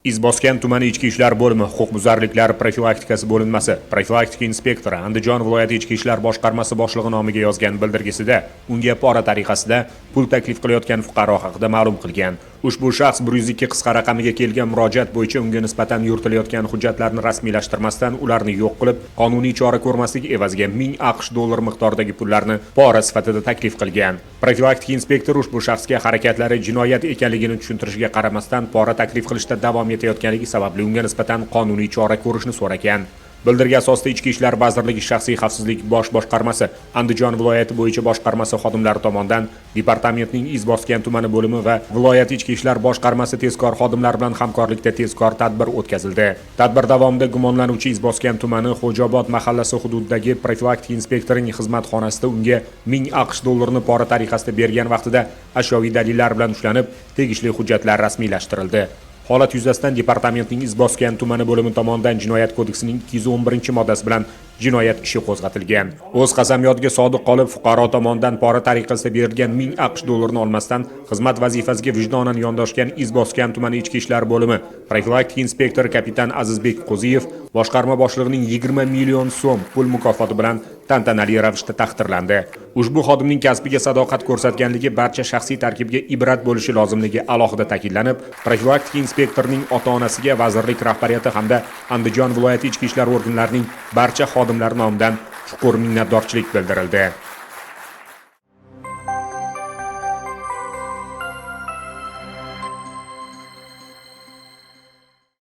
Izboskan tumani Ichki ishlar bo'limi huquqbuzarliklar profilaktikasi bo'linmasi profilaktika inspektori Andijon viloyati Ichki ishlar boshqarmasi boshlig'i nomiga yozgan bildirgisida unga pora tariqasida pul taklif qilayotgan fuqaro haqida ma'lum qilgan. Ushbu shaxs 102 qisqa raqamiga kelgan murojaat bo'yicha unga nisbatan yuritilayotgan hujjatlarni rasmiylashtirmasdan ularni yo'q qilib, qonuniy chora ko'rmaslik evaziga 1000 AQSh dollar miqdoridagi pullarni pora sifatida taklif qilgan. Profilaktika inspektori ushbu shaxsga harakatlari jinoyat ekanligini tushuntirishiga qaramasdan pora taklif qilishda davom etayotganligi sababli unga nisbatan qonuniy chora ko'rishni so'ragan. Bildirgi asosida Ichki ishlar vazirligi shaxsiy xavfsizlik bosh boshqarmasi Andijon viloyati bo'yicha boshqarmasi xodimlari tomonidan departamentning Izboskan tumani bo'limi va viloyat Ichki ishlar boshqarmasi tezkor xodimlari bilan hamkorlikda tezkor tadbir o'tkazildi. Tadbir davomida gumonlanuvchi Izboskan tumani Xo'jaobod mahallasi hududidagi profilaktika inspektorining xizmat xonasida unga 1000 AQSh dollarini pora tariqasida bergan vaqtida ashyoviy dalillar bilan ushlanib, tegishli hujjatlar rasmiylashtirildi. Holat yuzasidan departamentning Izboskan tumani bo'limi tomonidan Jinoyat kodeksining 211-moddasi bilan jinoyat ishi qo'zg'atilgan. O'z qasamyodiga sodiq qolib, fuqaro tomonidan pora tariqasida berilgan 1000 AQSh dollarini olmasdan xizmat vazifasiga vijdonan yondoshgan Izboskan tumani Ichki ishlar bo'limi profilaktika inspektori kapitan Azizbek Qo'ziyev boshqarma boshlig'ining 20 million so'm pul mukofoti bilan tantanali ravishda taqdirlandi. Ushbu xodimning kasbiga sadoqat ko'rsatganligi barcha shaxsiy tarkibga ibrat bo'lishi lozimligi alohida ta'kidlanib, profilaktika inspektorining ota-onasiga vazirlik rahbariyati hamda Andijon viloyati ichki ishlar organlarining barcha xodimlari nomidan chuqur minnatdorchilik bildirildi.